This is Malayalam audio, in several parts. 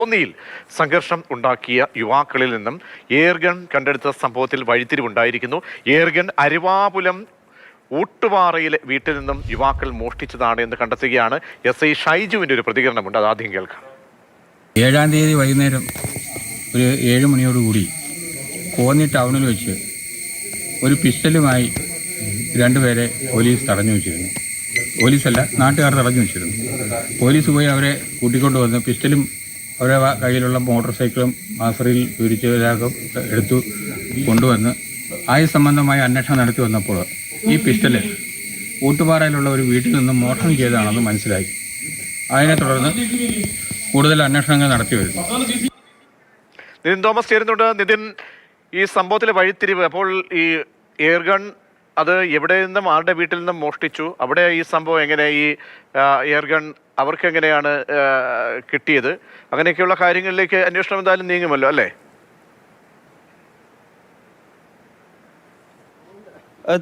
കോന്നിയിൽ സംഘർഷം ഉണ്ടാക്കിയ യുവാക്കളിൽ നിന്നും എയർഗൺ കണ്ടെടുത്ത സംഭവത്തിൽ വഴിത്തിരിവുണ്ടായിരിക്കുന്നു. എയർഗൺ അരുവാപുലം ഊട്ടുപാറയിലെ വീട്ടിൽ നിന്നും യുവാക്കൾ മോഷ്ടിച്ചതാണ് എന്ന് കണ്ടെത്തുകയാണ്. SI ഷൈജുവിൻ്റെ ഒരു പ്രതികരണമുണ്ട്, അത് ആദ്യം കേൾക്കാം. 7-ാം തീയതി വൈകുന്നേരം ഒരു 7 മണിയോടുകൂടി കോന്നി ടൗണിൽ വെച്ച് ഒരു പിസ്റ്റലുമായി 2 പേരെ പോലീസ് തടഞ്ഞു വെച്ചിരുന്നു. പോലീസല്ല, നാട്ടുകാർ തടഞ്ഞു വെച്ചിരുന്നു. പോലീസ് പോയി അവരെ കൂട്ടിക്കൊണ്ടു വന്ന് പിസ്റ്റലും അവരുടെ കയ്യിലുള്ള മോട്ടോർ സൈക്കിളും ആസറിയിൽ വിരിച്ചവരാകും എടുത്തു കൊണ്ടുവന്ന് ആയുധ സംബന്ധമായ അന്വേഷണം നടത്തി വന്നപ്പോൾ ഈ പിസ്റ്റല് ഊട്ടുപാറയിലുള്ള ഒരു വീട്ടിൽ നിന്നും മോഷണം ചെയ്തതാണെന്ന് മനസ്സിലായി. അതിനെ തുടർന്ന് കൂടുതൽ അന്വേഷണങ്ങൾ നടത്തി വരുന്നു. നിതിൻ തോമസ് ചേരുന്നുണ്ട്. നിതിൻ, ഈ സംഭവത്തിലെ വഴിത്തിരിവ്, അപ്പോൾ ഈ എയർഗൺ അത് എവിടെ നിന്നും ആരുടെ വീട്ടിൽ നിന്നും മോഷ്ടിച്ചു, അവിടെ ഈ സംഭവം എങ്ങനെ, ഈ എയർഗൺ അവർക്ക് എങ്ങനെയാണ് കിട്ടിയത്, അങ്ങനെയൊക്കെയുള്ള കാര്യങ്ങളിലേക്ക് അന്വേഷണം എന്തായാലും നീങ്ങുമല്ലോ അല്ലേ?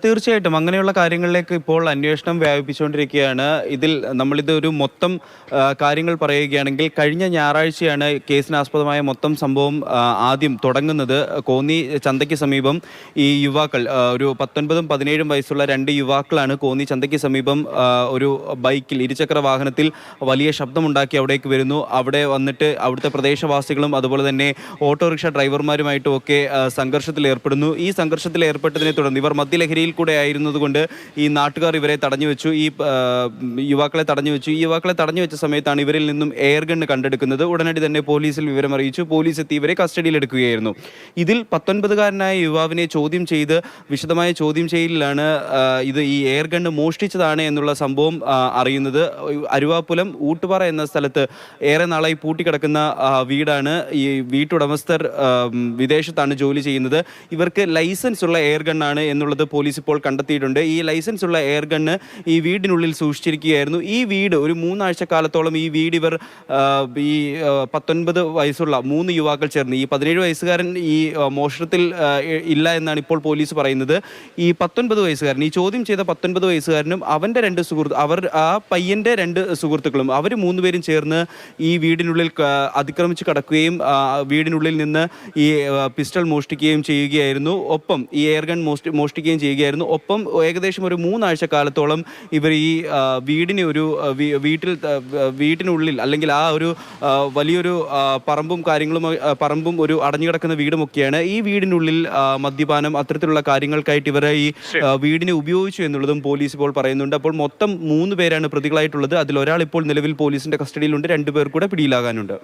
തീർച്ചയായിട്ടും അങ്ങനെയുള്ള കാര്യങ്ങളിലേക്ക് ഇപ്പോൾ അന്വേഷണം വ്യാപിപ്പിച്ചുകൊണ്ടിരിക്കുകയാണ്. നമ്മളിതൊരു മൊത്തം കാര്യങ്ങൾ പറയുകയാണെങ്കിൽ കഴിഞ്ഞ ഞായറാഴ്ചയാണ് കേസിനാസ്പദമായ മൊത്തം സംഭവം ആദ്യം തുടങ്ങുന്നത്. കോന്നി ചന്തയ്ക്ക് സമീപം ഈ യുവാക്കൾ, ഒരു 19ഉം 17ഉം വയസ്സുള്ള 2 യുവാക്കളാണ് കോന്നി ചന്തയ്ക്ക് സമീപം ഒരു ബൈക്കിൽ, ഇരുചക്ര വാഹനത്തിൽ വലിയ ശബ്ദമുണ്ടാക്കി അവിടേക്ക് വരുന്നു. അവിടെ വന്നിട്ട് അവിടുത്തെ പ്രദേശവാസികളും അതുപോലെ തന്നെ ഓട്ടോറിക്ഷ ഡ്രൈവർമാരുമായിട്ടും ഒക്കെ സംഘർഷത്തിൽ ഏർപ്പെടുന്നു. ഈ സംഘർഷത്തിൽ ഏർപ്പെട്ടതിനെ തുടർന്ന് ഇവർ മദ്യലഹരിയിൽ കൂടെ ആയിരുന്നതുകൊണ്ട് ഈ നാട്ടുകാർ ഇവരെ തടഞ്ഞു വെച്ചു, ഈ യുവാക്കളെ തടഞ്ഞു വെച്ചു. ഈ യുവാക്കളെ തടഞ്ഞു വെച്ച സമയത്താണ് ഇവരിൽ നിന്നും എയർഗൺ കണ്ടെടുക്കുന്നത്. ഉടനടി തന്നെ പോലീസിൽ വിവരം അറിയിച്ചു. പോലീസ് എത്തി ഇവരെ കസ്റ്റഡിയിലെടുക്കുകയായിരുന്നു. ഇതിൽ 19കാരനായ യുവാവിനെ വിശദമായ ചോദ്യം ചെയ്യലിലാണ് ഈ എയർഗൺ മോഷ്ടിച്ചതാണ് എന്നുള്ള സംഭവം അറിയുന്നത്. അരുവാപുലം ഊട്ടുപാറ എന്ന സ്ഥലത്ത് ഏറെ നാളായി പൂട്ടിക്കിടക്കുന്ന വീടാണ്. ഈ വീട്ടുടമസ്ഥർ വിദേശത്താണ് ജോലി ചെയ്യുന്നത്. ഇവർക്ക് ലൈസൻസ് ഉള്ള എയർഗണ്ണാണ് എന്നുള്ളത് പോലീസ് ഇപ്പോൾ കണ്ടെത്തിയിട്ടുണ്ട്. ഈ ലൈസൻസ് ഉള്ള എയർഗണ്ണ് ഈ വീടിനുള്ളിൽ സൂക്ഷിച്ചിരിക്കുകയായിരുന്നു. ഈ വീട് ഒരു 3 ആഴ്ച കാലത്തോളം ഈ വീട് ഇവർ ഈ 19 വയസ്സുള്ള 3 യുവാക്കൾ ചേർന്ന്, ഈ 17 വയസ്സുകാരൻ ഈ മോഷണത്തിൽ ഇല്ല എന്നാണ് ഇപ്പോൾ പോലീസ് പറയുന്നത്. ഈ 19 വയസ്സുകാരൻ, ഈ ചോദ്യം ചെയ്ത 19 വയസ്സുകാരനും അവൻ്റെ 2 ആ പയ്യൻ്റെ 2 സുഹൃത്തുക്കളും, അവർ 3 പേരും ചേർന്ന് ഈ വീടിനുള്ളിൽ അതിക്രമിച്ച് കടക്കുകയും വീടിനുള്ളിൽ നിന്ന് ഈ പിസ്റ്റൾ മോഷ്ടിക്കുകയും ചെയ്യുകയായിരുന്നു. ഒപ്പം ഈ എയർഗൺ മോഷ്ടിക്കുകയും ചെയ്യുകയായിരുന്നു. ഒപ്പം ഏകദേശം ഒരു 3 ആഴ്ച കാലത്തോളം ഇവർ ഈ വീട്ടിനുള്ളിൽ, അല്ലെങ്കിൽ ആ ഒരു വലിയൊരു പറമ്പും ഒരു അടഞ്ഞുകിടക്കുന്ന വീടുമൊക്കെയാണ്. ഈ വീടിനുള്ളിൽ മദ്യപാനം, അത്തരത്തിലുള്ള കാര്യങ്ങൾക്കായിട്ട് ഇവരെ ഈ വീടിനെ ഉപയോഗിച്ചു എന്നുള്ളതും പോലീസ് ഇപ്പോൾ പറയുന്നുണ്ട്. അപ്പോൾ മൊത്തം 3 പേരാണ് പ്രതികളായിട്ടുള്ളത്. അതിൽ ഒരാൾ ഇപ്പോൾ നിലവിൽ പോലീസിന്റെ കസ്റ്റഡിയിലുണ്ട്. 2 പേർ കൂടെ പിടിയിലാകാനുണ്ട്.